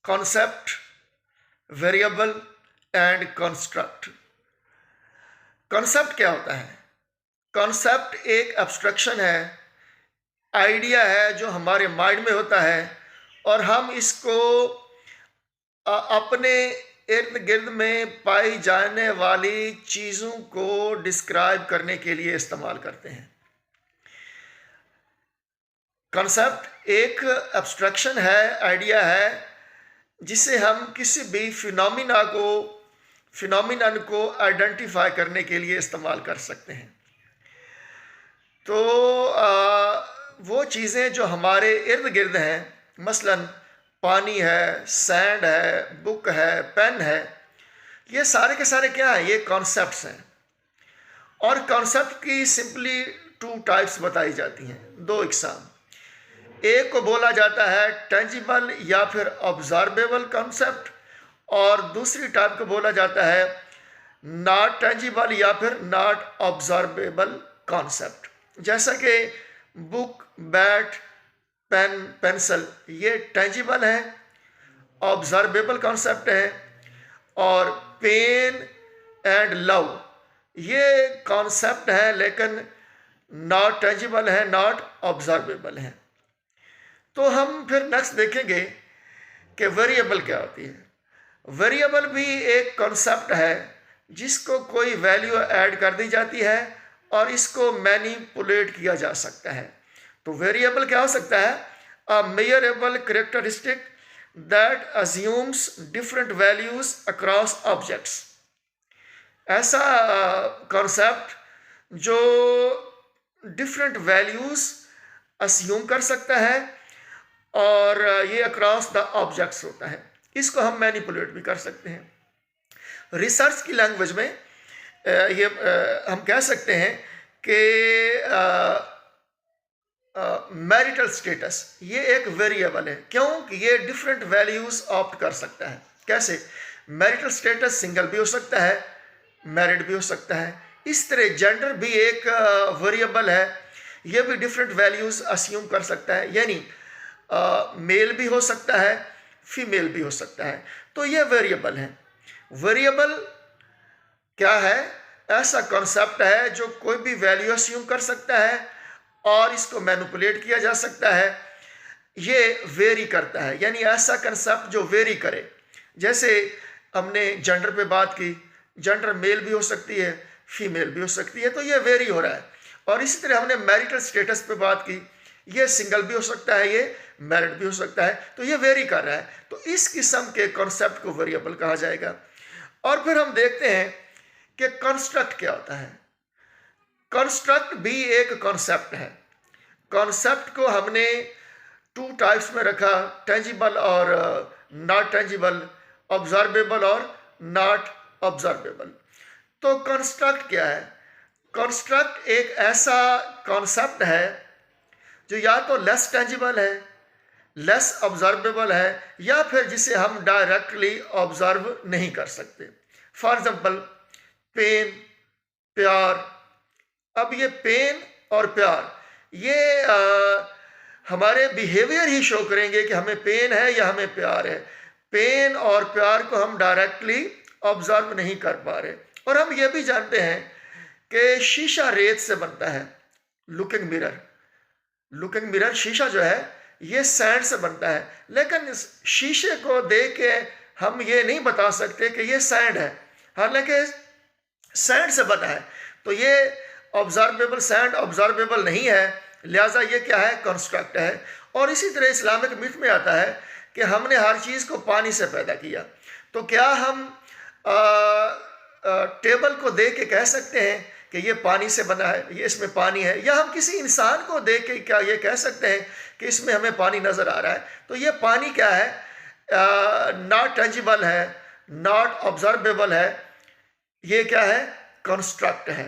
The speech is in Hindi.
Concept, variable and construct. Concept क्या होता है? कॉन्सेप्ट एक एब्स्ट्रक्शन है, आइडिया है जो हमारे माइंड में होता है और हम इसको अपने इर्द गिर्द में पाई जाने वाली चीज़ों को डिस्क्राइब करने के लिए इस्तेमाल करते हैं। कॉन्सेप्ट एक एब्स्ट्रक्शन है, आइडिया है, जिसे हम किसी भी फिनोमिनन को आइडेंटिफाई करने के लिए इस्तेमाल कर सकते हैं। तो वो चीज़ें जो हमारे इर्द गिर्द हैं, मसलन पानी है, सैंड है, बुक है, पेन है, ये सारे के सारे क्या हैं? ये कॉन्सेप्ट्स हैं। और कॉन्सेप्ट की सिंपली 2 टाइप्स बताई जाती हैं, 2 इकसाम। एक को बोला जाता है टेंजिबल या फिर ऑब्जर्वेबल कॉन्सेप्ट, और दूसरी टाइप को बोला जाता है नॉट टेंजिबल या फिर नॉट ऑब्जर्वेबल कॉन्सेप्ट। जैसा कि बुक, बैट, पेन, पेंसिल, ये टेंजिबल है, ऑब्जर्वेबल कॉन्सेप्ट है, और पेन एंड लव ये कॉन्सेप्ट है लेकिन नॉट टेंजिबल है, नॉट ऑब्जर्वेबल है। तो हम फिर नेक्स्ट देखेंगे कि वेरिएबल क्या होती है। वेरिएबल भी एक कॉन्सेप्ट है जिसको कोई वैल्यू ऐड कर दी जाती है और इसको मैनिपुलेट किया जा सकता है। तो वेरिएबल क्या हो सकता है? अ measurable characteristic that assumes different values across objects. ऐसा कॉन्सेप्ट जो डिफरेंट वैल्यूज अस्यूम कर सकता है और ये अक्रॉस द ऑब्जेक्ट्स होता है, इसको हम मैनिपुलेट भी कर सकते हैं। रिसर्च की लैंग्वेज में हम कह सकते हैं कि मैरिटल स्टेटस ये एक वेरिएबल है, क्योंकि ये डिफरेंट वैल्यूज ऑप्ट कर सकता है। कैसे? मैरिटल स्टेटस सिंगल भी हो सकता है, मैरिड भी हो सकता है। इस तरह जेंडर भी एक वेरिएबल है, ये भी डिफरेंट वैल्यूज अस्यूम कर सकता है, यानी मेल भी हो सकता है, फीमेल भी हो सकता है। तो ये वेरिएबल है। वेरिएबल क्या है? ऐसा कॉन्सेप्ट है जो कोई भी वैल्यू अस्यूम कर सकता है और इसको मैनिपुलेट किया जा सकता है। ये वेरी करता है, यानी ऐसा कॉन्सेप्ट जो वेरी करे। जैसे हमने जेंडर पे बात की, जेंडर मेल भी हो सकती है, फीमेल भी हो सकती है, तो ये वेरी हो रहा है। और इसी तरह हमने मैरिटल स्टेटस पे बात की, ये सिंगल भी हो सकता है, ये मैरिड भी हो सकता है, तो ये वेरी कर रहा है। तो इस किस्म के कॉन्सेप्ट को वेरिएबल कहा जाएगा। और फिर हम देखते हैं कि कंस्ट्रक्ट क्या होता है। कंस्ट्रक्ट भी एक कॉन्सेप्ट है। कॉन्सेप्ट को हमने 2 टाइप्स में रखा, टेंजिबल और नॉट टेंजिबल, ऑब्जर्वेबल और नॉट ऑब्जर्वेबल। तो कंस्ट्रक्ट क्या है? कंस्ट्रक्ट एक ऐसा कॉन्सेप्ट है जो या तो लेस टेंजिबल है, लेस ऑब्जर्वेबल है, या फिर जिसे हम डायरेक्टली ऑब्जर्व नहीं कर सकते। फॉर एग्जाम्पल पेन, प्यार। अब ये पेन और प्यार ये हमारे बिहेवियर ही शो करेंगे कि हमें पेन है या हमें प्यार है। पेन और प्यार को हम डायरेक्टली ऑब्जर्व नहीं कर पा रहे। और हम ये भी जानते हैं कि शीशा रेत से बनता है, लुकिंग मिरर शीशा जो है ये सैंड से बनता है, लेकिन इस शीशे को देख के हम ये नहीं बता सकते कि ये सैंड है, हालांकि सैंड से बना है। तो ये ऑब्जर्वेबल सैंड ऑब्जर्वेबल नहीं है, लिहाजा ये क्या है? कंस्ट्रक्ट है। और इसी तरह इस्लामिक मिथ में आता है कि हमने हर चीज़ को पानी से पैदा किया। तो क्या हम टेबल को देख के कह सकते हैं कि ये पानी से बना है, ये इसमें पानी है? या हम किसी इंसान को देख के क्या ये कह सकते हैं कि इसमें हमें पानी नज़र आ रहा है? तो ये पानी क्या है? नॉट टेंजिबल है, नॉट ऑब्जर्वेबल है, ये क्या है? कंस्ट्रक्ट है।